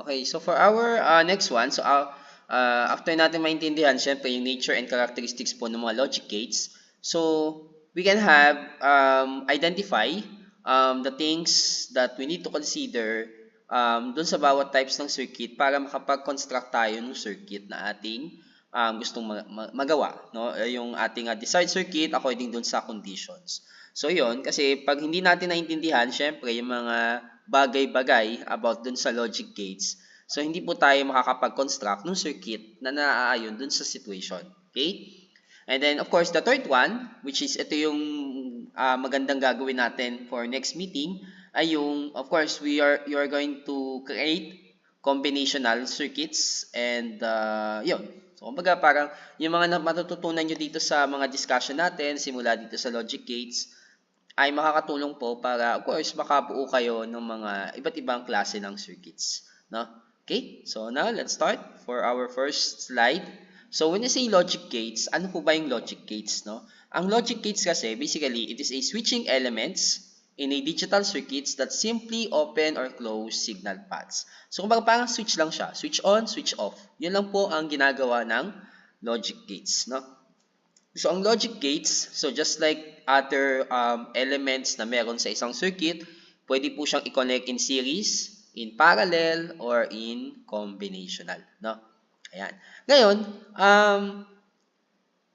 Okay, so for our next one, so after natin maintindihan, syempre, yung nature and characteristics po ng mga logic gates, so we can have identify the things that we need to consider dun sa bawat types ng circuit para makapag-construct tayo ng circuit na ating gustong magawa, no? Yung ating desired circuit according dun sa conditions. So yun, kasi pag hindi natin naintindihan, syempre, yung mga bagay-bagay about dun sa logic gates, so hindi po tayo makakapag-construct ng circuit na naaayon dun sa situation. Okay? And then, of course, the third one, which is ito yung magandang gagawin natin for next meeting, ay yung, of course, you are going to create combinational circuits and yun. So, kumbaga parang yung mga matututunan nyo dito sa mga discussion natin, simula dito sa logic gates, ay makakatulong po para, of course, makabuo kayo ng mga iba't ibang klase ng circuits. No? Okay, so now let's start for our first slide. So when you say logic gates, ano po ba yung logic gates? No? Ang logic gates kasi, basically, it is a switching elements in a digital circuits that simply open or close signal paths. So kumbaga parang switch lang siya. Switch on, switch off. Yun lang po ang ginagawa ng logic gates. No? So, ang logic gates, so just like other elements na meron sa isang circuit, pwede po siyang i-connect in series, in parallel, or in combinational. No? Ayan. Ngayon,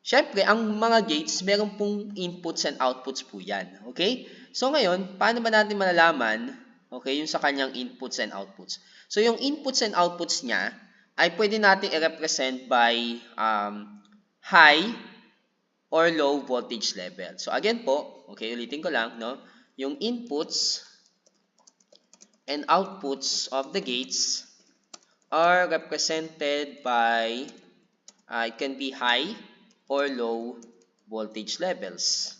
syempre, ang mga gates, meron pong inputs and outputs po yan. Okay? So, ngayon, paano ba natin malalaman, okay, yung sa kanyang inputs and outputs? So, yung inputs and outputs niya, ay pwede natin i-represent by high or low voltage level. So again po, okay, ulitin ko lang, no? Yung inputs and outputs of the gates are represented by it can be high or low voltage levels.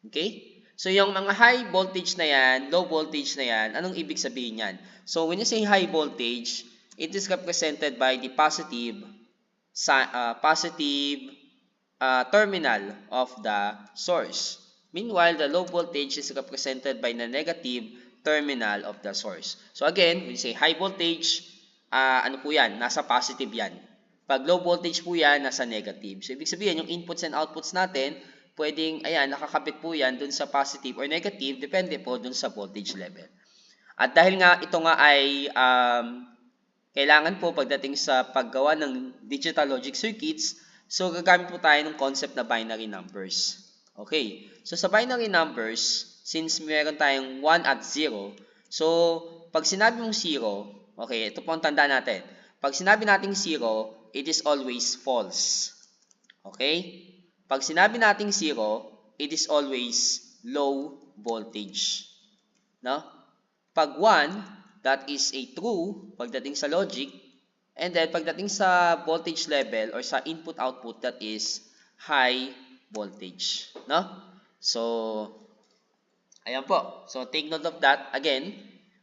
Okay? So yung mga high voltage na yan, low voltage na yan, anong ibig sabihin yan? So when you say high voltage, it is represented by the positive terminal of the source. Meanwhile, the low voltage is represented by the negative terminal of the source. So again, when you say high voltage, ano po yan? Nasa positive yan. Pag low voltage po yan, nasa negative. So ibig sabihin, yung inputs and outputs natin, pwedeng, ayan, nakakabit po yan dun sa positive or negative, depende po dun sa voltage level. At dahil nga ito nga ay kailangan po pagdating sa paggawa ng digital logic circuits, so gagamit po tayo ng concept na binary numbers. Okay, so sa binary numbers, since meron tayong 1 at 0, so pag sinabi mong 0, okay, ito po ang tanda natin. Pag sinabi nating 0, it is always false. Okay? Pag sinabi nating 0, it is always low voltage. No? Pag 1, that is a true pagdating sa logic. And then, pagdating sa voltage level or sa input-output, that is high voltage. No? So, ayan po. So, take note of that. Again,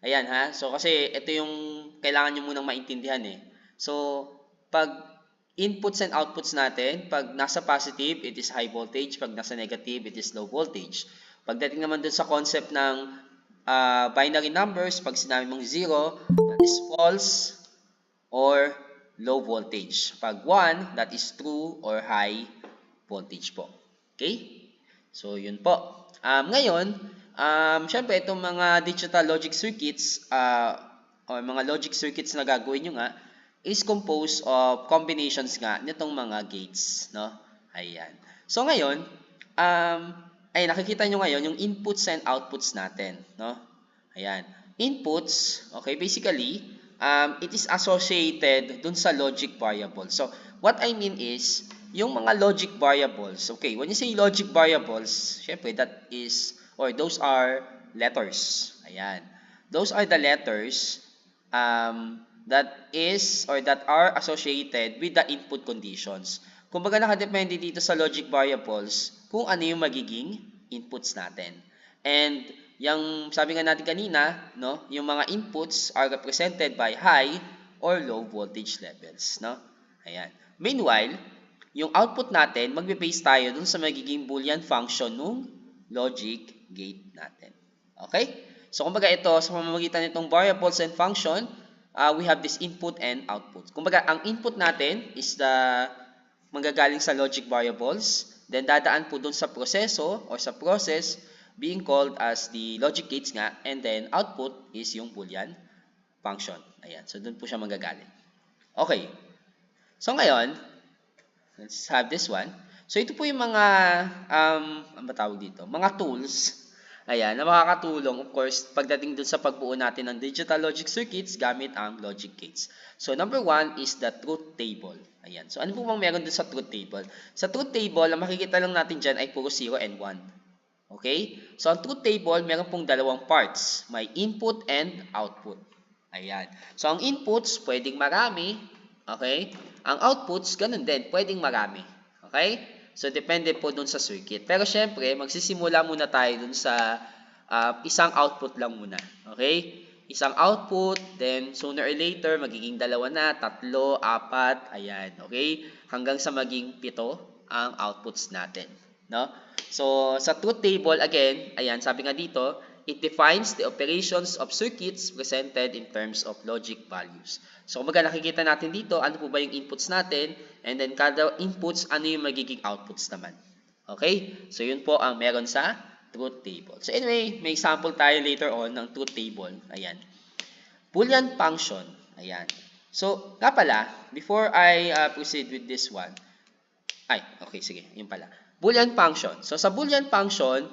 ayan ha. So, kasi ito yung kailangan nyo munang maintindihan eh. So, pag inputs and outputs natin, pag nasa positive, it is high voltage. Pag nasa negative, it is low voltage. Pagdating naman dun sa concept ng binary numbers, pag sinabi mong 0, that is false or low voltage. Pag 1, that is true or high voltage po. Okay? So, yun po. Ngayon, syempre, itong mga digital logic circuits or mga logic circuits na gagawin nyo nga is composed of combinations nga nitong mga gates. No? Ayan. So, ngayon, ay nakikita nyo ngayon yung inputs and outputs natin. No? Ayan. Inputs, okay, basically, it is associated dun sa logic variables. So, what I mean is, yung mga logic variables, okay, when you say logic variables, syempre, that is, or those are letters. Ayan. Those are the letters that is, or that are associated with the input conditions. Kumbaga, nakadepende dito sa logic variables kung ano yung magiging inputs natin. And, yung sabi nga natin kanina, no, yung mga inputs are represented by high or low voltage levels, no? Ayan. Meanwhile, yung output natin, magbe-base tayo dun sa magiging boolean function ng logic gate natin. Okay? So, kumbaga ito, sa pamamagitan nitong variables and function, we have this input and output. Kumbaga, ang input natin is manggagaling sa logic variables, then dadaan po dun sa proseso or sa process being called as the logic gates nga, and then output is yung Boolean function. Ayan, so dun po siya manggagaling. Okay. So, ngayon, let's have this one. So, ito po yung mga, ano ba tawag dito? Mga tools, ayan, na makakatulong, of course, pagdating dun sa pagbuo natin ng digital logic circuits gamit ang logic gates. So, number 1 is the truth table. Ayan. So, ano po bang meron dun sa truth table? Sa truth table, ang makikita lang natin dyan ay puro 0 and 1. Okay? So, ang truth table, meron pong dalawang parts. May input and output. Ayan. So, ang inputs, pwedeng marami. Okay? Ang outputs, ganun din, pwedeng marami. Okay? So, depende po dun sa circuit. Pero, syempre, magsisimula muna tayo dun sa isang output lang muna. Okay? Isang output, then sooner or later, magiging 2 na, 3, 4, ayan. Okay? Hanggang sa maging 7 ang outputs natin. No? So, sa truth table, again, ayan, sabi nga dito, it defines the operations of circuits presented in terms of logic values. So, kumbaga nakikita natin dito, ano po ba yung inputs natin, and then kada inputs, ano yung magiging outputs naman. Okay? So, yun po ang meron sa truth table. So, anyway, may example tayo later on ng truth table. Ayan. Boolean function. Ayan. So, nga pala, before I proceed with this one, okay, sige, yun pala. Boolean function. So, sa Boolean function,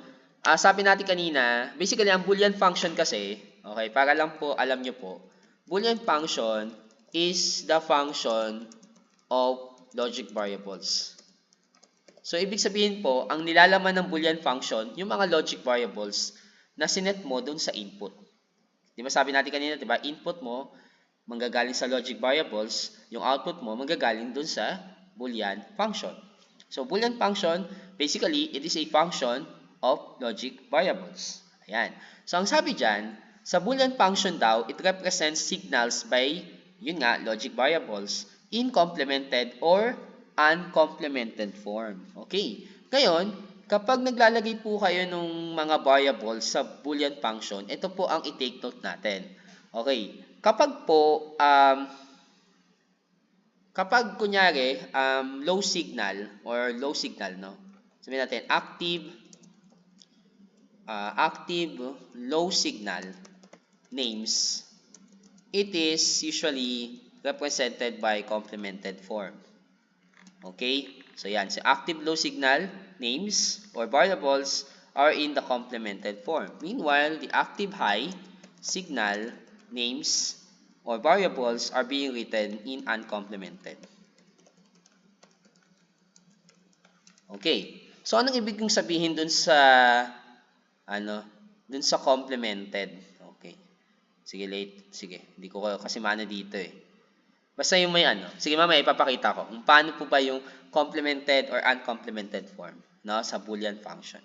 sabi natin kanina, basically, ang Boolean function kasi, okay, para lang po, alam nyo po, Boolean function is the function of logic variables. So, ibig sabihin po, ang nilalaman ng Boolean function, yung mga logic variables na sinet mo dun sa input. Di ba sabi natin kanina, di ba, input mo, manggagaling sa logic variables, yung output mo, manggagaling dun sa Boolean function. So, Boolean function, basically, it is a function of logic variables. Ayan. So, ang sabi dyan, sa Boolean function daw, it represents signals by, yun nga, logic variables in complemented or uncomplemented form. Okay. Ngayon, kapag naglalagay po kayo ng mga variables sa Boolean function, ito po ang i-take note natin. Okay. Kapag po, kapag kunyari, low signal, no? Sabihin natin, active low signal names, it is usually represented by complemented form. Okay? So, yan. So, active low signal names or variables are in the complemented form. Meanwhile, the active high signal names or variables are being written in uncomplemented. Okay. So, anong ibig kong sabihin dun sa dun sa complemented? Okay. Sige, hindi ko kasi mana dito eh. Basta yung may Sige, mamaya ipapakita ko kung paano po ba yung complemented or uncomplemented form, no, sa Boolean function.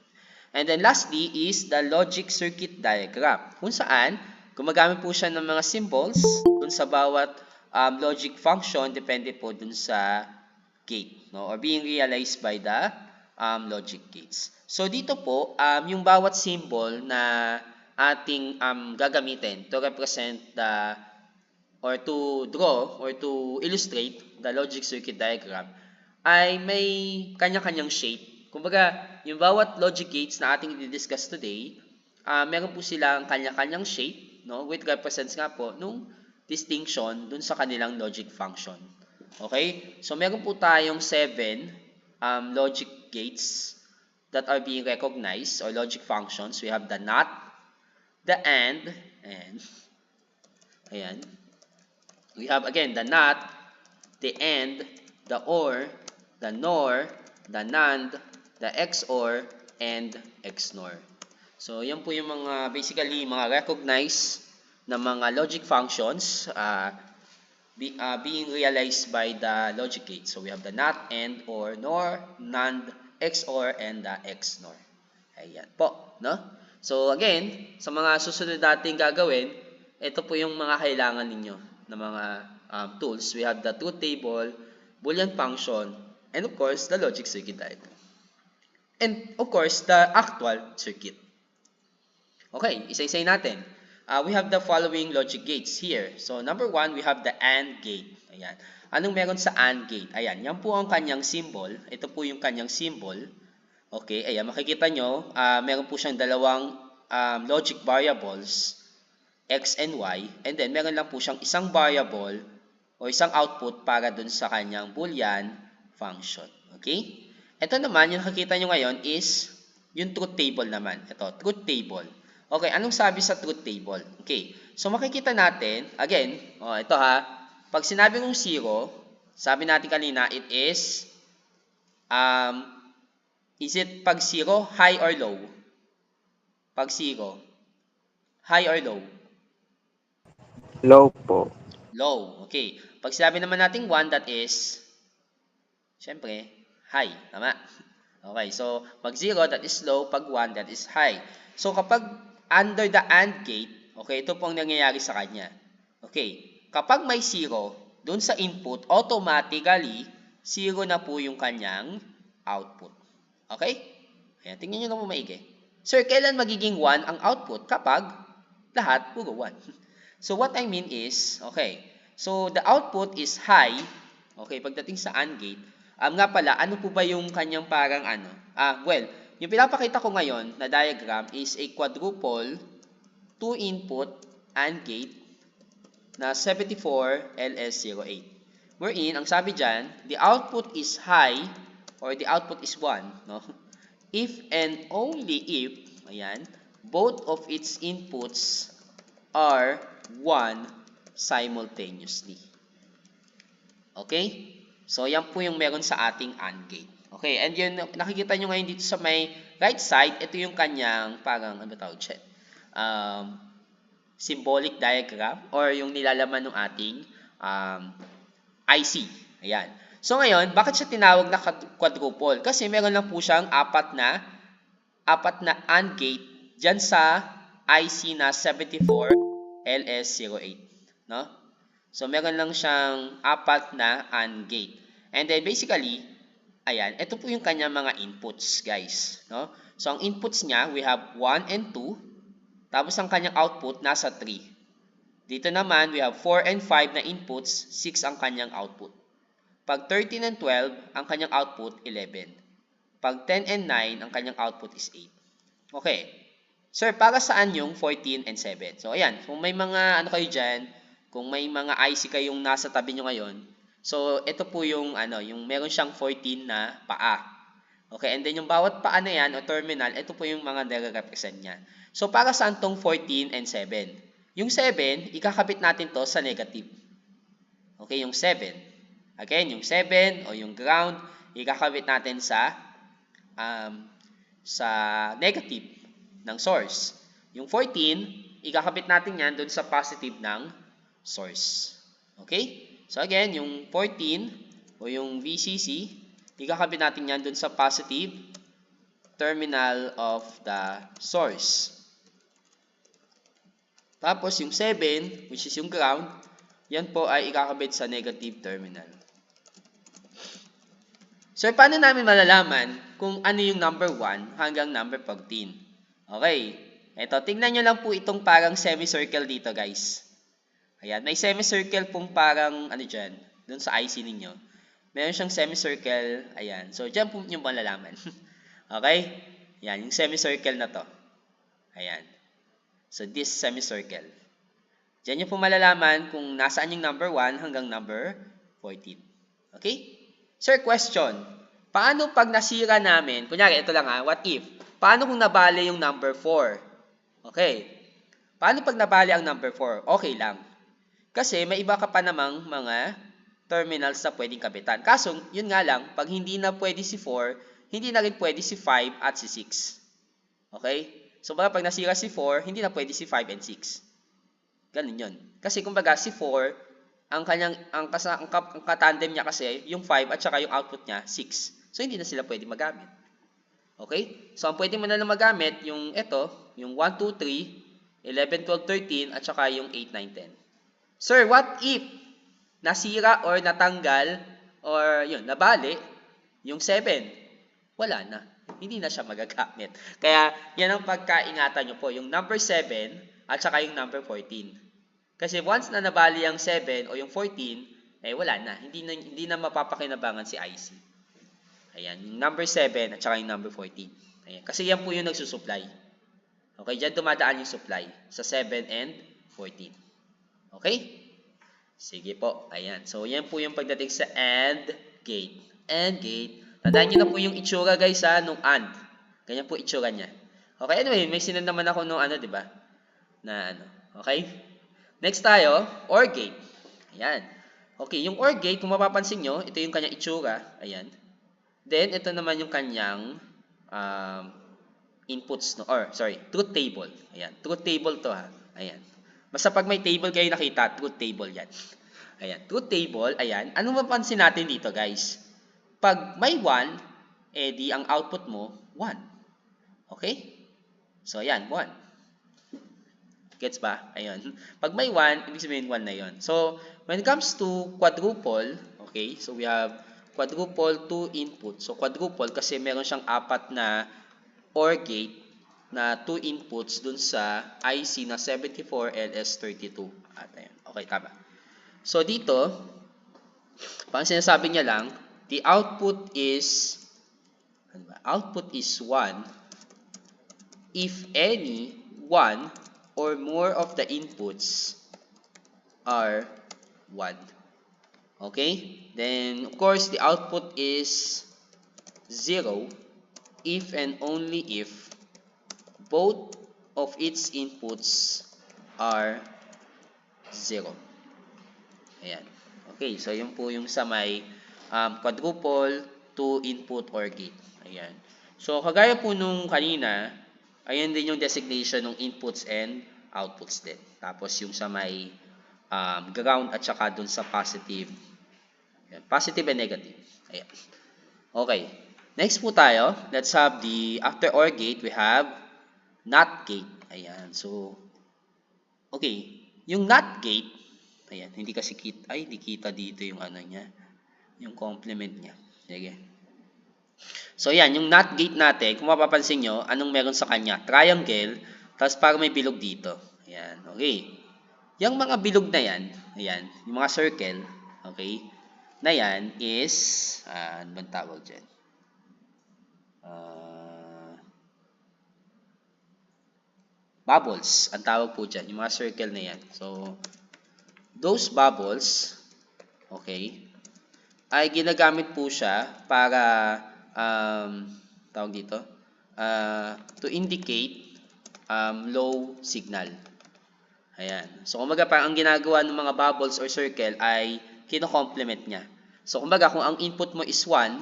And then lastly is the logic circuit diagram, kung saan gumagamit po siya ng mga symbols dun sa bawat logic function, depende po dun sa gate, no, or being realized by the logic gates. So dito po, yung bawat symbol na ating gagamitin to represent the or to draw or to illustrate the logic circuit diagram ay may kanya-kanyang shape. Kumbaga, yung bawat logic gates na ating i-discuss today, meron po silang kanya-kanyang shape, no, which represents nga po nung distinction dun sa kanilang logic function. Okay? So, meron po tayong 7 logic gates that are being recognized or logic functions. We have the NOT, the AND, ayan. We have again the NOT, the AND, the OR, the NOR, the NAND, the XOR, and XNOR. So, yan po yung mga basically mga recognized na mga logic functions being realized by the logic gate. So, we have the NOT, AND, OR, NOR, NAND, XOR, and the XNOR. Ayan po, no? So, again, sa mga susunod nating gagawin, ito po yung mga kailangan ninyo na mga tools. We have the truth table, Boolean function, and of course, the logic circuit diagram. And of course, the actual circuit. Okay, isa-isay natin. We have the following logic gates here. So, number 1, we have the AND gate. Ayan. Anong meron sa AND gate? Ayan, yan po ang kanyang symbol. Ito po yung kanyang symbol. Okay, ayan, makikita nyo, meron po siyang dalawang logic variables, X and Y. And then, meron lang po siyang isang variable o isang output para dun sa kanyang Boolean function. Okay? Ito naman, yung nakikita nyo ngayon is yung truth table naman. Ito, truth table. Okay, anong sabi sa truth table? Okay, so makikita natin, again, ito ha, pag sinabi mong 0, sabi natin kanina, it is it pag 0, high or low? Pag 0, high or low? Low po. Low, okay. Pag sinabi naman natin 1, that is, syempre, high, tama? Okay, so pag 0, that is low, pag 1, that is high. So kapag under the AND gate, okay, ito po ang nangyayari sa kanya. Okay, kapag may 0, dun sa input, automatically, 0 na po yung kanyang output. Okay? Ayan, tingnan nyo na po maigi. Sir, kailan magiging 1 ang output? Kapag lahat puro 1. So what I mean is, okay, so the output is high, okay, pagdating sa AND gate, nga pala, ano po ba yung kanyang parang ano? Well, yung pinapakita ko ngayon na diagram is a quadruple 2-input AND gate na 74LS08. Wherein, ang sabi dyan, the output is high or the output is 1, no? If and only if, ayan, both of its inputs are 1 simultaneously. Okay? So, yan po yung meron sa ating AND gate. Okay, and yun, nakikita nyo ngayon dito sa may right side, ito yung kanyang parang, ano tawag siya? Symbolic diagram or yung nilalaman ng ating IC. Ayan. So, ngayon, bakit siya tinawag na quadruple? Kasi meron lang po siyang apat na AND gate dyan sa IC na 74LS08. No? So, meron lang siyang apat na AND gate. And then, basically, ayan, ito po yung kanyang mga inputs, guys. No? So, ang inputs niya, we have 1 and 2. Tapos, ang kanyang output, nasa 3. Dito naman, we have 4 and 5 na inputs, 6 ang kanyang output. Pag 13 and 12, ang kanyang output, 11. Pag 10 and 9, ang kanyang output is 8. Okay. Sir, para saan yung 14 and 7? So, ayan, kung may mga, ano kayo dyan, kung may mga IC kayong nasa tabi nyo ngayon, so, ito po yung, yung meron siyang 14 na paa. Okay, and then yung bawat paa na yan, o terminal, ito po yung mga nire-represent niya. So, para saan tong 14 and 7? Yung 7, ikakabit natin to sa negative. Okay, yung 7. Again, yung 7 o yung ground, ikakabit natin sa negative ng source. Yung 14, ikakabit natin yan doon sa positive ng source. Okay? So again, yung 14 o yung VCC, ikakabit natin yan doon sa positive terminal of the source. Tapos yung 7, which is yung ground, yan po ay ikakabit sa negative terminal. So, paano namin malalaman kung ano yung number 1 hanggang number 14? Okay. Ito, tingnan nyo lang po itong parang semicircle dito, guys. Ayan, may semicircle pong parang, ano dyan, dun sa IC ninyo. Meron siyang semicircle, ayan. So, dyan po nyo malalaman. Okay? Ayan, yung semicircle na to. Ayan. So, this semicircle. Dyan nyo po malalaman kung nasaan yung number 1 hanggang number 14. Okay? Sir, question. Paano pag nasira namin, kunyari, ito lang what if? Paano kung nabali yung number 4? Okay. Paano pag nabali ang number 4? Okay lang. Kasi may iba ka pa namang mga terminals na pwedeng kabitan. Kaso, yun nga lang, pag hindi na pwede si 4, hindi na rin pwede si 5 at si 6. Okay? So, pag nasira si 4, hindi na pwede si 5 and 6. Ganun yun. Kasi kumbaga si 4, ang katandem niya kasi, yung 5 at saka yung output niya, 6. So, hindi na sila pwede magamit. Okay? So, ang pwede mo na lang magamit, yung ito, yung 1, 2, 3, 11, 12, 13, at saka yung 8, 9, 10. Sir, what if nasira or natanggal or yun, nabali yung 7? Wala na. hindi na siya magagamit. Kaya yan ang pagkaingatan nyo po, yung number 7 at saka yung number 14. Kasi once na nabali ang 7 o yung 14, eh wala na. Hindi na mapapakinabangan si IC. Ayan, yung number 7 at saka yung number 14. Ayan, kasi yan po yung nagsusupply. Okay, dyan dumadaan yung supply sa 7 and 14. Okay? Sige po. Ayan. So, yan po yung pagdating sa AND gate. AND gate. Tandaan nyo na po yung itsura guys nung AND. Ganyan po itsura niya. Okay, anyway, may sinend naman ako nung di ba? Na Okay? Next tayo, OR gate. Ayan. Okay, yung OR gate, kung mapapansin nyo, ito yung kanyang itsura. Ayan. Then, ito naman yung kanyang inputs, truth table. Ayan, truth table to Ayan. Basta pag may table kayo nakita, truth table yan. Ayan, truth table, ayan. Anong mapansin natin dito, guys? Pag may 1, di ang output mo, 1. Okay? So, ayan, 1. Gets ba? Ayun. Pag may 1, ibig sabihin 1 na yon. So, when it comes to quadruple, okay, so we have quadruple 2 input. So, quadruple kasi meron siyang 4 na OR gate na 2 inputs dun sa IC na 74LS32. At ayun. Okay, tama. So, dito, pang sinasabi niya lang, the output is 1 if any 1 or more of the inputs are 1. Okay? Then, of course, the output is 0 if and only if both of its inputs are 0. Ayan. Okay, so yun po yung sa may quadruple 2 input OR gate. Ayan. So, kagaya po nung kanina, ayan din yung designation ng inputs and outputs din. Tapos yung sa may ground at saka dun sa positive. Ayan. Positive and negative. Ayan. Okay. Next po tayo, let's have after OR gate, we have NOT gate. Ayan. So, okay. Yung NOT gate, ayan, hindi kasi hindi kita dito yung niya, yung complement niya. Sige. So, yan, yung NOT gate natin, kung mapapansin nyo, anong meron sa kanya? Triangle, tapos parang may bilog dito. Ayan, okay. Yung mga bilog na yan, ayan, yung mga circle, okay, na yan is, ano bang tawag dyan? Bubbles, ang tawag po dyan, yung mga circle na yan. So, those bubbles, okay, ay ginagamit po siya para, tawag dito, to indicate low signal. Ayan. So, kumbaga, parang ang ginagawa ng mga bubbles or circle ay kino-complement niya. So, kumbaga, kung ang input mo is 1,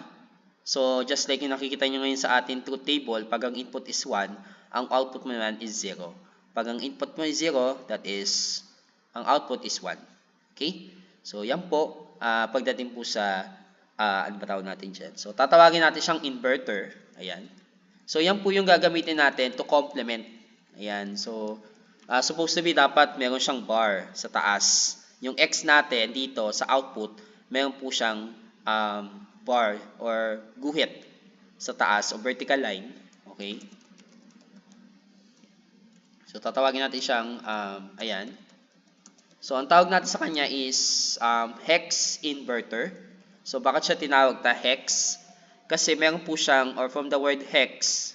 so, just like yung nakikita nyo ngayon sa ating truth table, pag ang input is 1, ang output mo naman is 0. Pag ang input mo is 0, that is, ang output is 1. Okay? So, yan po, pagdating po sa, ano ba tawag natin dyan? So, tatawagin natin siyang inverter. Ayan. So, yan po yung gagamitin natin to complement. Ayan. So, supposed to be dapat meron siyang bar sa taas. Yung X natin dito sa output, meron po siyang bar or guhit sa taas o vertical line. Okay? So, tatawagin natin siyang, ayan. So, ang tawag natin sa kanya is hex inverter. So, bakit siya tinawag na hex? Kasi meron po siyang, or from the word hex,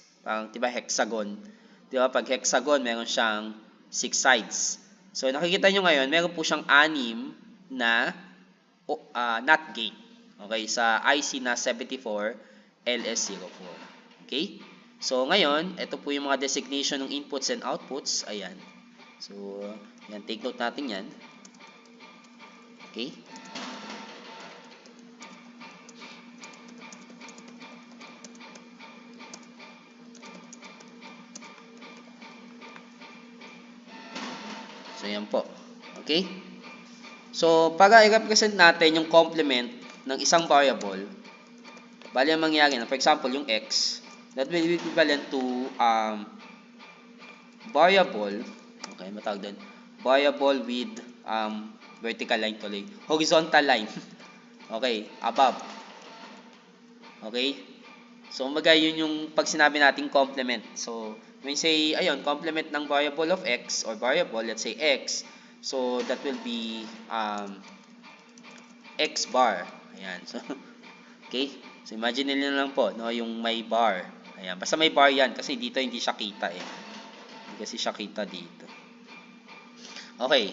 diba hexagon. Diba pag hexagon, meron siyang 6 sides. So, nakikita nyo ngayon, meron po siyang 6 na NOT gate. Okay, sa IC na 74LS04. Okay? So, ngayon, ito po yung mga designation ng inputs and outputs. Ayan. So, yan, take note natin yan. Okay? So, yan po. Okay? So, para i-represent natin yung complement ng isang variable, bali ang mangyayari na, for example, yung x, that will be equivalent to variable, okay, matawag din, variable with vertical line tuloy, horizontal line, okay, above, okay, So, kumbaga yun yung pag sinabi nating complement. So, when say, ayun, complement ng variable of x or variable, let's say x, so that will be x bar. Ayan. So, okay? So, imagine nyo lang po, no, yung may bar. Ayan. Basta may bar yan kasi dito hindi siya kita eh. Hindi kasi siya kita dito. Okay.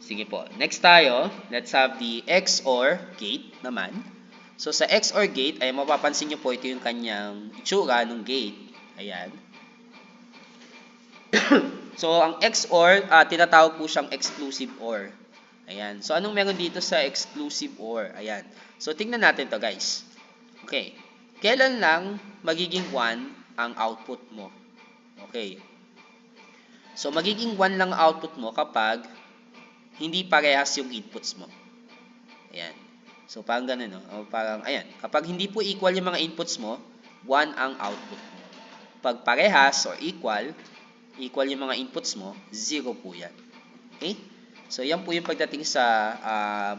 Sige po. Next tayo, let's have the XOR gate naman. So, sa XOR gate, ay mapapansin nyo po, ito yung kanyang itsura ng gate. Ayan. So, ang XOR, tinatawag po siyang exclusive OR. Ayan. So, anong meron dito sa exclusive OR? Ayan. So, tingnan natin to guys. Okay. Kailan lang magiging 1 ang output mo? Okay. So, magiging 1 lang ang output mo kapag hindi parehas yung inputs mo. Ayan. So, parang ganun, no? O, parang, ayan. Kapag hindi po equal yung mga inputs mo, 1 ang output mo. Pag parehas or equal yung mga inputs mo, 0 po yan. Okay? So, yan po yung pagdating sa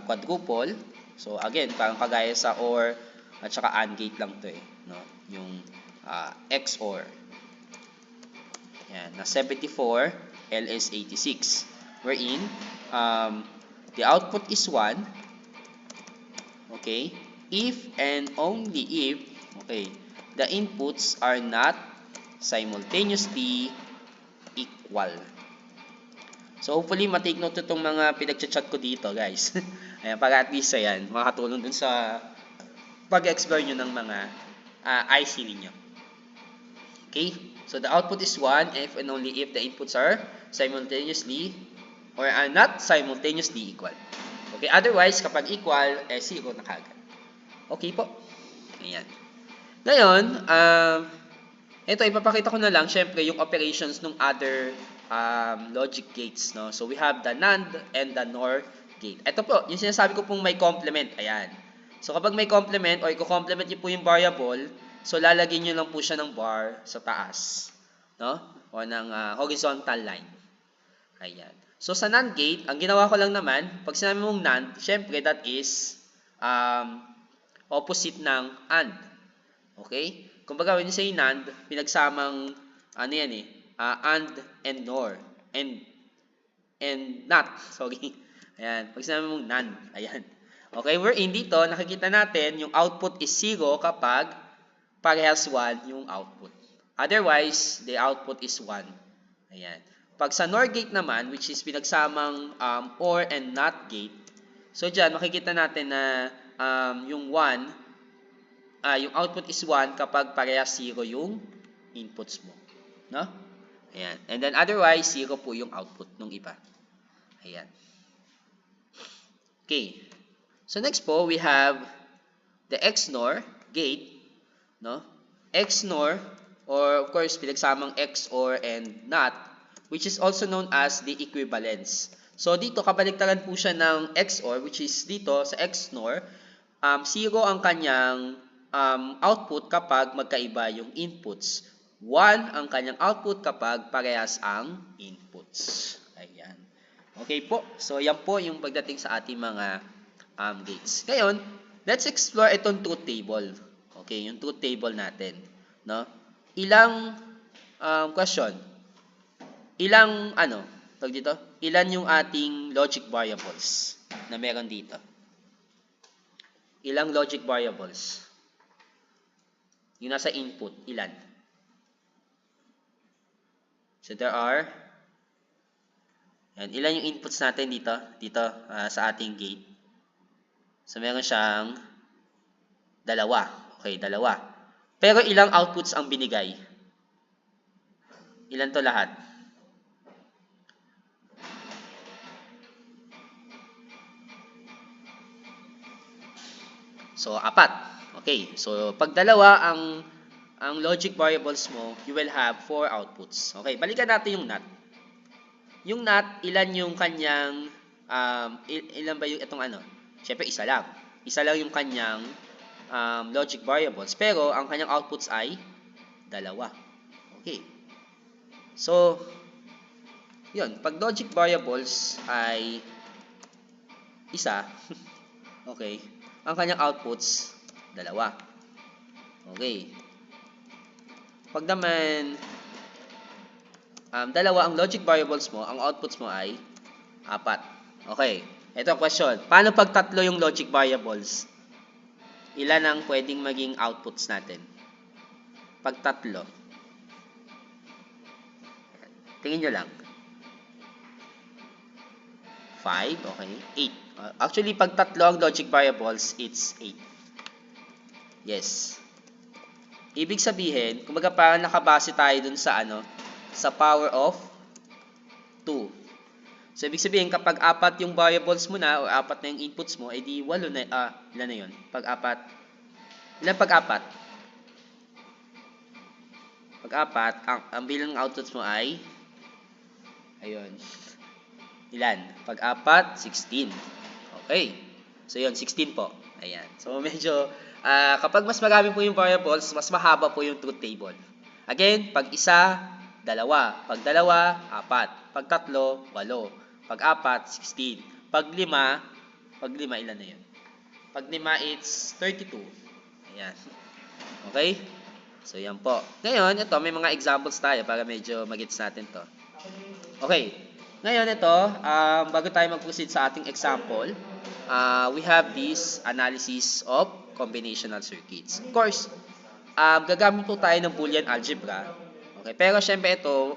quadruple. So, again, parang kagaya sa OR at saka AND gate lang to eh. No? Yung XOR. Ayan. Na 74, L is 86. Wherein, the output is 1. Okay? If and only if, okay, the inputs are not simultaneously equal. So, hopefully, matake note itong mga pinag-chat ko dito, guys. Ayan, para at least, ayan, makakatulong dun sa pag-explore nyo ng mga IC ninyo. Okay? So, the output is 1 if and only if the inputs are simultaneously or are not simultaneously equal. Okay? Otherwise, kapag equal, 0 na kagad. Okay po? Ayan. Ngayon, ito, ipapakita ko na lang, syempre, yung operations ng other logic gates. No? So, we have the NAND and the NOR gate. Ito po, yung sinasabi ko pong may complement. Ayan. So, kapag may complement o i-complement nyo po yung variable, so, lalagyan nyo lang po siya ng bar sa taas. No? O ng horizontal line. Ayan. So, sa NAND gate, ang ginawa ko lang naman, pag sinabi mong NAND, syempre, that is opposite ng AND. Okay? Kumbaga, when you say NAND, pinagsamang, ano yan eh, AND and NOR. And NOT. Sorry. Ayan. Pag sinabi mong NAND. Ayan. Okay, wherein dito, nakikita natin, yung output is 0 kapag parehas 1 yung output. Otherwise, the output is 1. Ayan. Pag sa NOR gate naman, which is pinagsamang OR and NOT gate, so dyan, makikita natin na yung 1, yung output is 1 kapag parehas 0 yung inputs mo. No? Ayan. And then otherwise, 0 po yung output ng iba. Ayan. Okay. So next po, we have the XNOR gate. No? XNOR, or of course, pinagsamang XOR and NOT, which is also known as the equivalence. So dito, kabaligtaran po siya ng XOR, which is dito sa XNOR, 0 ang kanyang output kapag magkaiba yung inputs. 1 ang kanyang output kapag parehas ang inputs. Ayan. Okay po. So, yan po yung pagdating sa ating mga gates. Ngayon, let's explore itong truth table. Okay, yung truth table natin. No? Ilang question? Ilang, tawag dito? Ilan yung ating logic variables na meron dito? Ilang logic variables? Yung nasa input, ilan? So, there are, yan, ilan yung inputs natin dito? Dito, sa ating gate. So, meron siyang dalawa. Okay, dalawa. Pero ilang outputs ang binigay? Ilan to lahat? So, 4. Okay. So, pag dalawa ang logic variables mo, you will have 4 outputs. Okay, balikan natin yung NOT. Yung NOT, ilan yung kanyang, ilan ba yung itong Siyempre, isa lang. Isa lang yung kanyang logic variables. Pero, ang kanyang outputs ay dalawa. Okay. So, yun. Pag logic variables ay isa, okay, ang kanyang outputs, dalawa. Okay. Pag naman dalawa ang logic variables mo, ang outputs mo ay 4. Okay. Ito ang question. Paano pag tatlo yung logic variables? Ilan ang pwedeng maging outputs natin? Pag tatlo. Tingin nyo lang. 5, okay. 8. Actually, pag tatlo ang logic variables, it's 8. Yes. Ibig sabihin, kumbaga parang nakabase tayo dun sa sa power of 2. So, ibig sabihin, kapag 4 yung variables mo na, o 4 na yung inputs mo, edi 8 na, ilan na yun? Pag 4. Ilan pag 4? Pag 4, ang bilang ng outputs mo ay, ayun, ilan? Pag 4, 16. Okay. So, yun, 16 po. Ayan. So, medyo, kapag mas marami po yung variables, mas mahaba po yung truth table. Again, pag isa, 2. Pag 2, 4. Pag 3, 8. Pag 4, 16. Pag 5, ilan na yun? Pag 5, it's 32. Ayan. Okay? So, yan po. Ngayon, ito, may mga examples tayo para medyo magets natin to. Okay. Ngayon, ito, bago tayo mag-proceed sa ating example, we have this analysis of combinational circuits. Of course, gagamit po tayo ng Boolean algebra. Okay, pero syempre ito,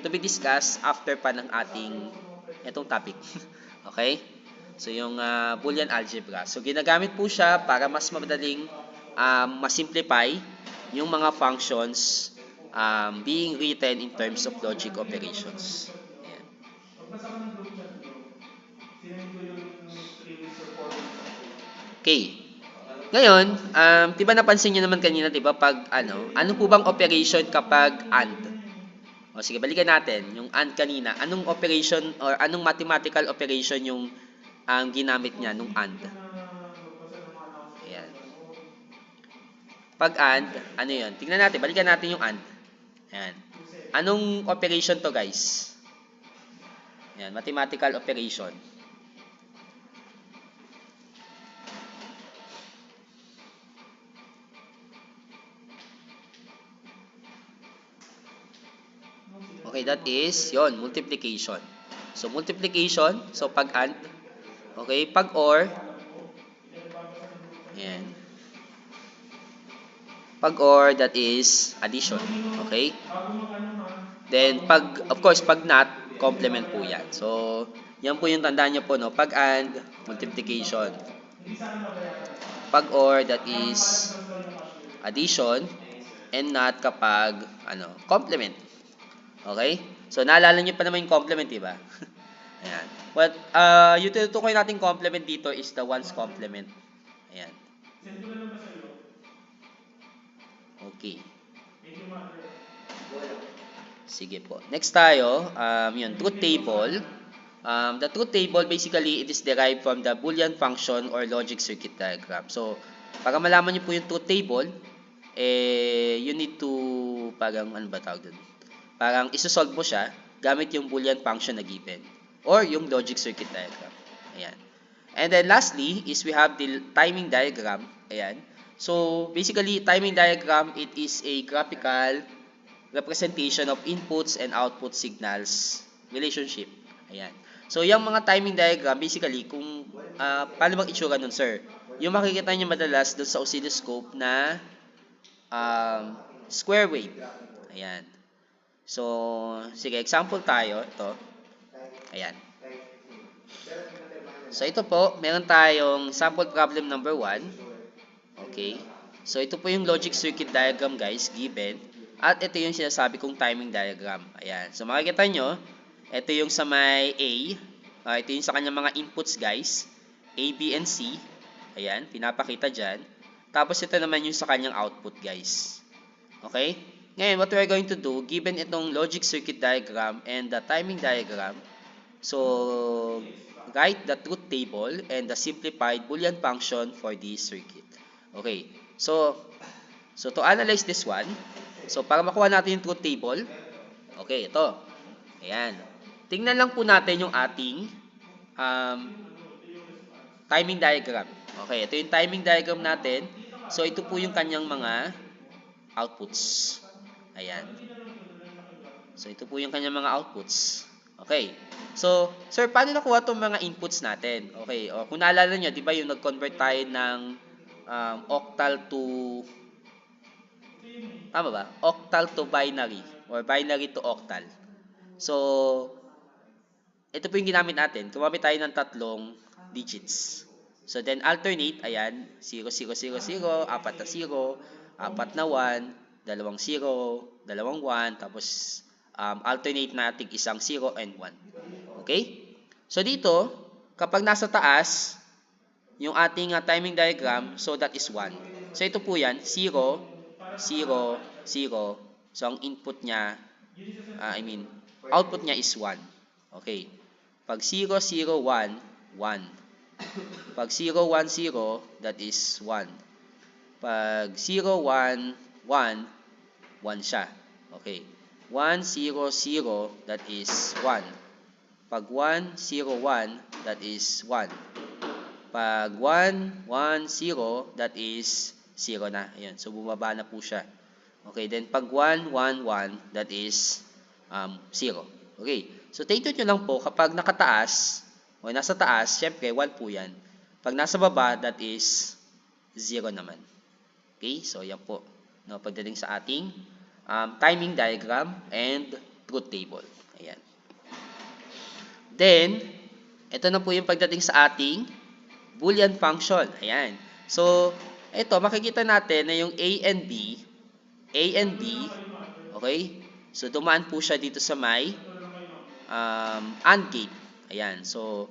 to be discussed after pa ng ating itong topic. Okay? So, yung Boolean algebra. So, ginagamit po siya para mas madaling masimplify yung mga functions being written in terms of logic operations. Ayan. Okay. Ngayon, di ba napansin nyo naman kanina, di ba, pag ano po bang operation kapag AND? O sige, balikan natin. Yung AND kanina, anong operation or anong mathematical operation yung ginamit niya nung AND? Ayan. Pag AND, ano yun? Tingnan natin, balikan natin yung AND. Ayan. Anong operation to, guys? Ayan, mathematical operation. Okay, that is, yon, multiplication. So, multiplication. So, pag AND. Okay, pag OR. Ayan. Pag OR, that is addition. Okay? Then, of course, pag NOT, complement po yan. So, yan po yung tandaan nyo po, no? Pag AND, multiplication. Pag OR, that is addition. And NOT kapag, complement. Okay? So, naalala nyo pa naman yung complement, diba? Ayan. But, yung tutukoy natin complement dito is the ones complement. Ayan. Okay. Sige po. Next tayo, yun, truth table. The truth table, basically, it is derived from the Boolean function or logic circuit diagram. So, para malaman nyo po yung truth table, you need to, parang, ano ba tawag dun? Parang, isosolve mo siya gamit yung Boolean function na given or yung logic circuit diagram. Ayan. And then, lastly, is we have the timing diagram. Ayan. So, basically, timing diagram, it is a graphical representation of inputs and output signals relationship. Ayan. So, yung mga timing diagram, basically, kung paano mag-itsura nun, sir? Yung makikita nyo madalas doon sa oscilloscope na square wave. Ayan. So, sige, example tayo. Ito. Ayan. So, ito po, meron tayong sample problem number 1. Okay. So, ito po yung logic circuit diagram, guys, given. At ito yung sinasabi kong timing diagram. Ayan. So, makikita nyo, ito yung sa may A. Ito yung sa kanyang mga inputs, guys. A, B, and C. Ayan, pinapakita dyan. Tapos, ito naman yung sa kanyang output, guys. Okay? Ngayon, what we are going to do, given itong logic circuit diagram and the timing diagram, so, write the truth table and the simplified Boolean function for this circuit. Okay. So to analyze this one, so para makuha natin yung truth table, okay, ito. Ayan. Tingnan lang po natin yung ating timing diagram. Okay, ito yung timing diagram natin. So, ito po yung kanyang mga outputs. Ayan. So, ito po yung kanyang mga outputs. Okay. So, sir, paano nakuha itong mga inputs natin? Okay. O, kung naalala nyo, di ba yung nag-convert tayo ng octal to, tama ba? Octal to binary or binary to octal. So, ito po yung ginamit natin. Gumamit tayo ng tatlong digits. So, then alternate, ayan, 0, 0, 0, 0, 4 na 0, 4 na 1, dalawang 0, dalawang 1, tapos alternate natin isang 0 and 1. Okay? So, dito, kapag nasa taas, yung ating timing diagram, so that is 1. So, ito po yan, 0, 0, 0. So, ang input niya, output niya is 1. Okay. Pag 0, 0, 1, 1. Pag 0, 1, 0, that is 1. Pag 0, 1, 1, 1 siya. Okay. 1, 0, 0, that is 1. Pag 1, 0, 1, that is 1. Pag 1, 1, 0, that is 0 na. Ayan. So, bumaba na po siya. Okay. Then, pag 1, 1, 1, that is 0. Okay. So, take note nyo lang po, kapag nakataas, o nasa taas, syempre, 1 po yan. Pag nasa baba, that is 0 naman. Okay? So, yan po. No, pagdating sa ating timing diagram and truth table. Ayan. Then, ito na po yung pagdating sa ating Boolean function. Ayan. So, ito, makikita natin na yung A and B, okay? So, dumaan po siya dito sa may AND gate. Ayan. So,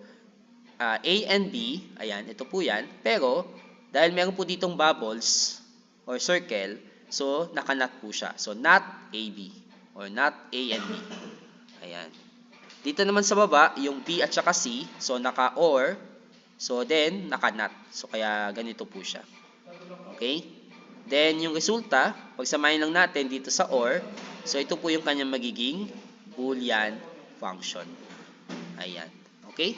A and B, ayan, ito po yan. Pero, dahil meron po ditong bubbles or circle, so, naka-not po siya. So, not AB or not A and B. Ayan. Dito naman sa baba, yung B at saka C, so, naka-OR. So, then, naka-not. So, kaya ganito po siya. Okay? Then, yung resulta, pagsamahin lang natin dito sa OR, so, ito po yung kanyang magiging Boolean function. Ayan. Okay?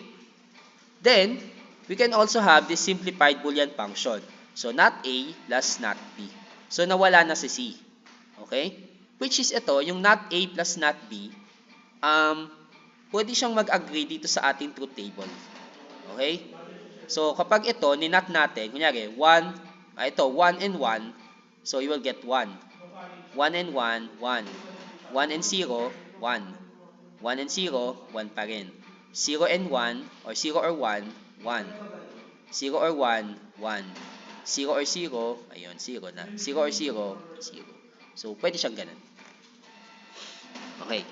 Then, we can also have this simplified Boolean function. So, not A plus not B. So, nawala na si C. Okay? Which is ito, yung not A plus not B, pwede siyang mag-agree dito sa ating truth table. Okay? So, kapag ito, ninat natin, kunyari, 1 and 1, so you will get 1. 1 and 1, 1. 1 and 0, 1. 1 and 0, 1 pa rin. 0 and 1, or 0 or 1, 1. 0 or 1, 1. 0 or 0, ayun, 0 na. 0 or 0, 0. So, pwede siyang ganun. Okay.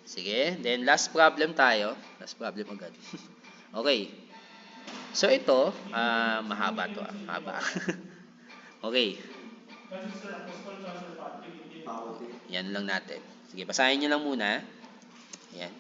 Sige, then last problem tayo. Last problem agad. Okay. So, ito, mahaba to. Mahaba. Okay. Yan lang natin. Sige, basahin nyo lang muna. Ayan.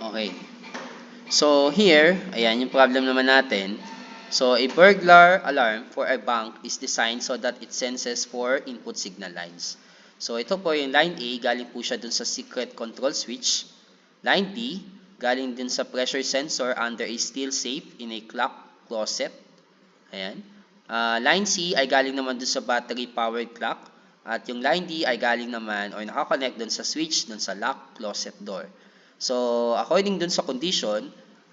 Okay. So, here, ayan yung problem naman natin. So, a burglar alarm for a bank is designed so that it senses 4 input signal lines. So, ito po yung line A, galing po siya dun sa secret control switch. Line B, galing dun sa pressure sensor under a steel safe in a clock closet. Ayan. Line C ay galing naman dun sa battery powered clock. At yung line D ay galing naman or nakakonect dun sa switch dun sa lock closet door. So, according dun sa condition,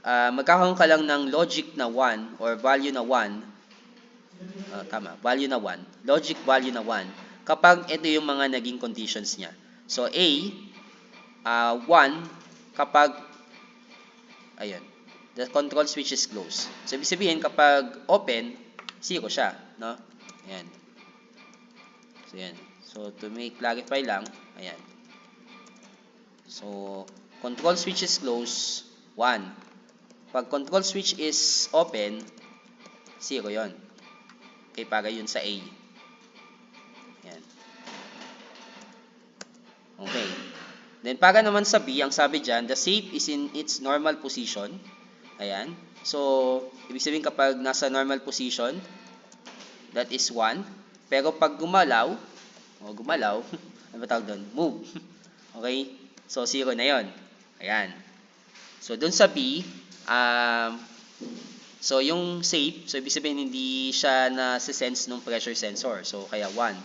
magkakaroon ka lang ng logic na 1 or value na 1. Value na 1. Logic value na 1 kapag ito yung mga naging conditions niya. So, A, 1 kapag, ayan, the control switch is closed. So, ibig sabihin, kapag open, 0 siya, no? Ayan. So, ayan. So, to make clarify lang, ayan. So, control switch is closed, 1. Pag control switch is open, 0 yon. Okay, para yun sa A. Ayan. Okay. Then, para naman sa B, ang sabi dyan, the safe is in its normal position. Ayan. So, ibig sabihin kapag nasa normal position, that is 1. Pero pag gumalaw, ano ba tawag doon? Move. Okay? So, 0 na yon. Ayan. So, dun sa B, so yung safe, so ibig sabihin hindi siya na-sense ng pressure sensor. So, kaya 1.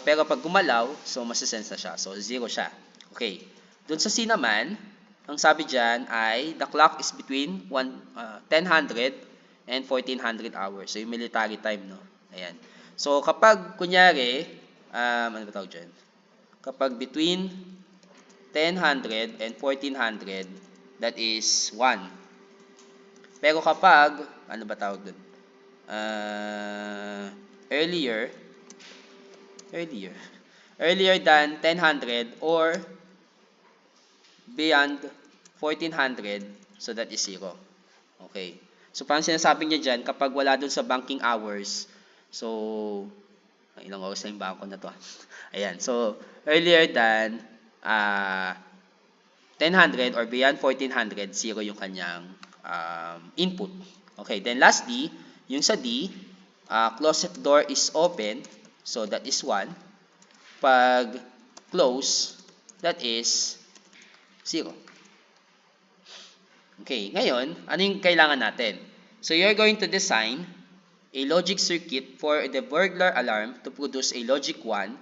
Pero pag gumalaw, so masisense na siya. So, 0 siya. Okay. Dun sa C naman, ang sabi dyan ay the clock is between 1000 and 1400 hours. So, yung military time, no? Ayan. So, kapag, kunyari, ano ba tawag dyan? Kapag between 1000 and 1400, that is 1. Pero kapag, ano ba tawag dun? Earlier than 1000 or beyond 1400, so that is 0. Okay. So, parang sinasabi niya dyan, kapag wala dun sa banking hours, so, ilang oras na yung bangko na to. Ayan. So, earlier than 1000 or beyond 1400, 0 yung kanyang input. Okay. Then, lastly, yung sa D, closet door is open, so that is 1. Pag close, that is 0. Okay, ngayon, ano yung kailangan natin? So, you're going to design a logic circuit for the burglar alarm to produce a logic 1.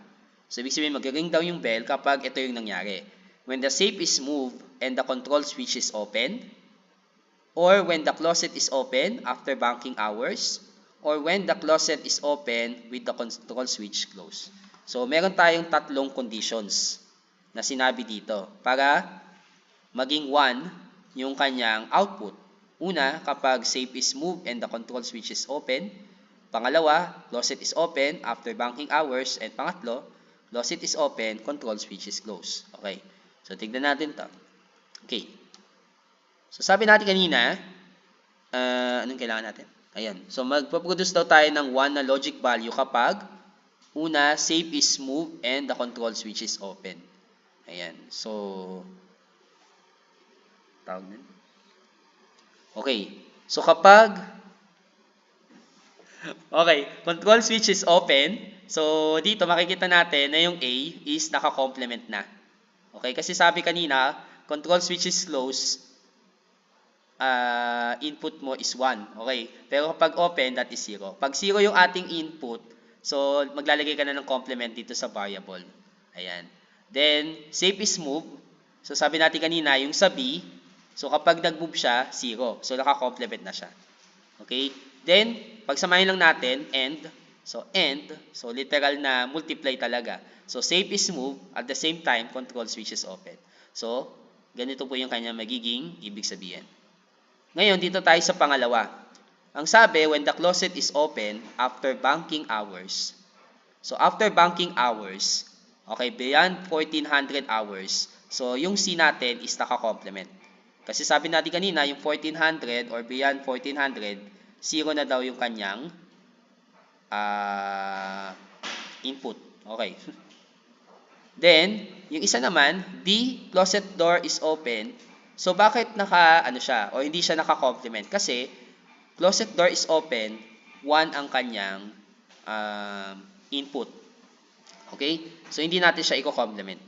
So, ibig sabihin, mag-ring daw yung bell kapag ito yung nangyari. When the safe is moved and the control switch is open, or when the closet is open after banking hours, or when the closet is open with the control switch closed. So, meron tayong tatlong conditions na sinabi dito para maging 1 yung kanyang output. Una, kapag safe is moved and the control switch is open. Pangalawa, closet is open after banking hours. And pangatlo, closet is open, control switch is closed. Okay. So, tignan natin to. Okay. So, sabi natin kanina, anong kailangan natin? Ayan. So, magpaproduce daw tayo ng 1 na logic value kapag una, safe is moved and the control switch is open. Ayan. So, tawag din. Okay. So, kapag control switch is open, so, dito makikita natin na yung A is naka-complement na. Okay? Kasi sabi kanina, control switch is closed, input mo is 1. Okay? Pero kapag open, that is 0. Pag 0 yung ating input, so, maglalagay ka na ng complement dito sa variable. Ayan. Then, safe is move. So, sabi natin kanina, yung sa B, so, kapag nag-move siya, 0. So, naka-complement na siya. Okay? Then, pagsamahin lang natin, end. So, end. So, literal na multiply talaga. So, safe is move. At the same time, control switch is open. So, ganito po yung kanya magiging ibig sabihin. Ngayon, dito tayo sa pangalawa. Ang sabi, when the closet is open after banking hours. So, after banking hours, okay, beyond 1400 hours, so, yung C natin is naka-complement. Kasi sabi natin kanina, yung 1400 or beyond 1400, 0 na daw yung kanyang input. Okay. Then, yung isa naman, D, closet door is open. So, bakit siya? O hindi siya naka-complement? Kasi, closet door is open, 1 ang kanyang input. Okay? So, hindi natin siya i-complement.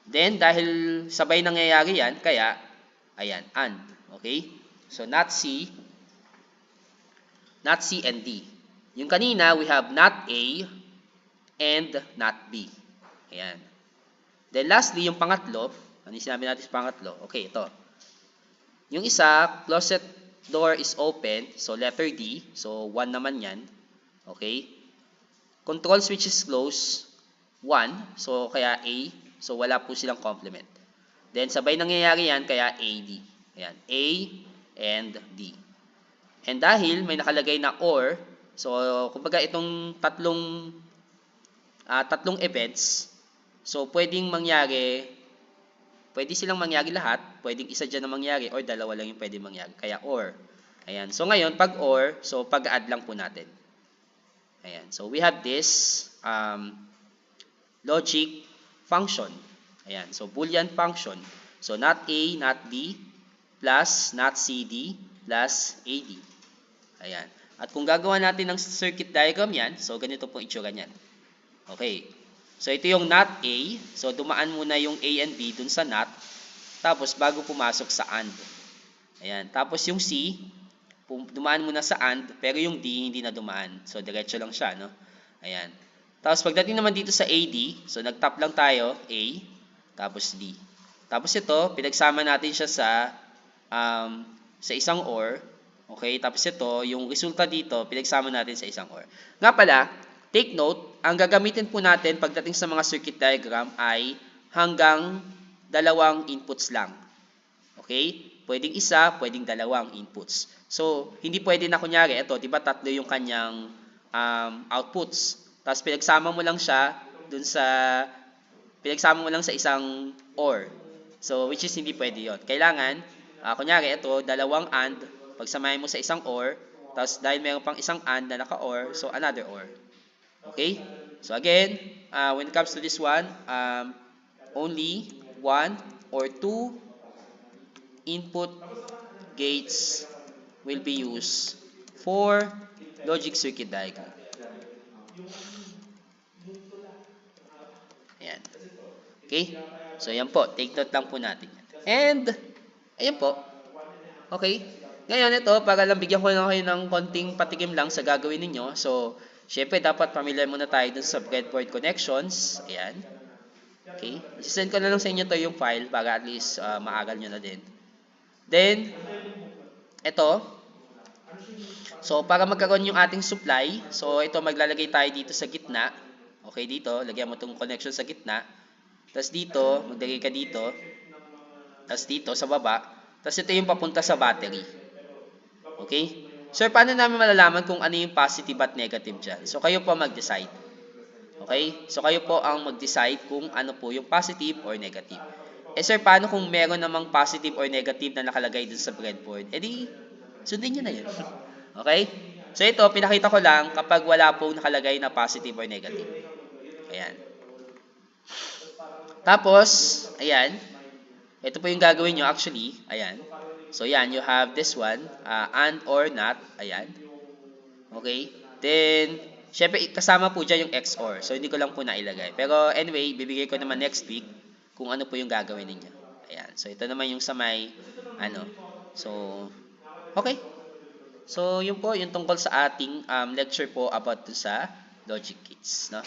Then, dahil sabay nangyayari yan, kaya, ayan, AND. Okay? So, not C and D. Yung kanina, we have not A and not B. Ayan. Then, lastly, yung pangatlo. Ano yung sinabi natin sa pangatlo? Okay, ito. Yung isa, closet door is open. So, letter D. So, 1 naman yan. Okay? Control switch is closed. 1. So, kaya A. So, wala po silang complement. Then, sabay nangyayari yan, kaya AD. Ayan. A and D. And dahil may nakalagay na OR, so kumbaga itong tatlong events, so pwede silang mangyari lahat, pwedeng isa dyan na mangyari or dalawa lang yung pwede mangyari, kaya OR. Ayan, so ngayon pag OR, so pag-add lang po natin. Ayan, so we have this logic function. Ayan, so Boolean function. So not A, not B, plus not CD, plus AD. Ayan. At kung gagawa natin ng circuit diagram yan, so ganito po itsura niyan. Okay. So ito yung not A. So dumaan muna yung A and B dun sa not. Tapos bago pumasok sa AND. Ayan. Tapos yung C, dumaan muna sa AND, pero yung D hindi na dumaan. So diretso lang siya, no? Ayan. Tapos pagdating naman dito sa AD, so nag-top lang tayo, A, tapos D. Tapos ito, pinagsama natin siya sa isang OR. Okay, tapos ito, yung resulta dito, pinagsama natin sa isang OR. Nga pala, take note, ang gagamitin po natin pagdating sa mga circuit diagram ay hanggang dalawang inputs lang. Okay? Pwedeng isa, pwedeng dalawang inputs. So, hindi pwede na kunyari, ito, di ba tatlo yung kanyang outputs. Tapos pinagsama mo lang siya pinagsama mo lang sa isang OR. So, which is hindi pwede yon. Kailangan, kunyari, ito, dalawang AND, pagsamahin mo sa isang OR, tapos dahil mayroon pang isang AND na naka-OR, so another OR. Okay? So again, when it comes to this one, only one or two input gates will be used for logic circuit diagram. Ayan. Okay? So, yan po. Take note lang po natin. And, ayan po. Okay? Ngayon, ito, para lang bigyan ko lang kayo ng konting patikim lang sa gagawin ninyo. So, syempre, dapat familiar muna tayo dun sa breadboard connections. Ayan. Okay? Isisend ko na lang sa inyo to yung file para at least maaral nyo na din. Then, ito. So, para magkaroon yung ating supply, so ito maglalagay tayo dito sa gitna. Okay, dito. Lagyan mo itong connection sa gitna. Tapos dito, maglagay ka dito. Tapos dito, sa baba. Tapos ito yung papunta sa battery. Okay? So, paano namin malalaman kung ano yung positive at negative dyan? So, kayo po mag-decide. Okay? So, kayo po ang mag-decide kung ano po yung positive or negative. Eh, sir, paano kung meron namang positive or negative na nakalagay dun sa breadboard? Eh, di, sundin nyo na yun. Okay? So, ito, pinakita ko lang kapag wala pong nakalagay na positive or negative. Ayan. Tapos, ayan. Ito po yung gagawin nyo actually. Ayan. So, yan. You have this one. And or not. Ayan. Okay. Then, syempre, kasama po dyan yung XOR. So, hindi ko lang po nailagay. Pero, anyway, bibigay ko naman next week kung ano po yung gagawin ninyo. Ayan. So, ito naman yung sa may, So, okay. So, yun po, yung tungkol sa ating lecture po about sa logic gates. No?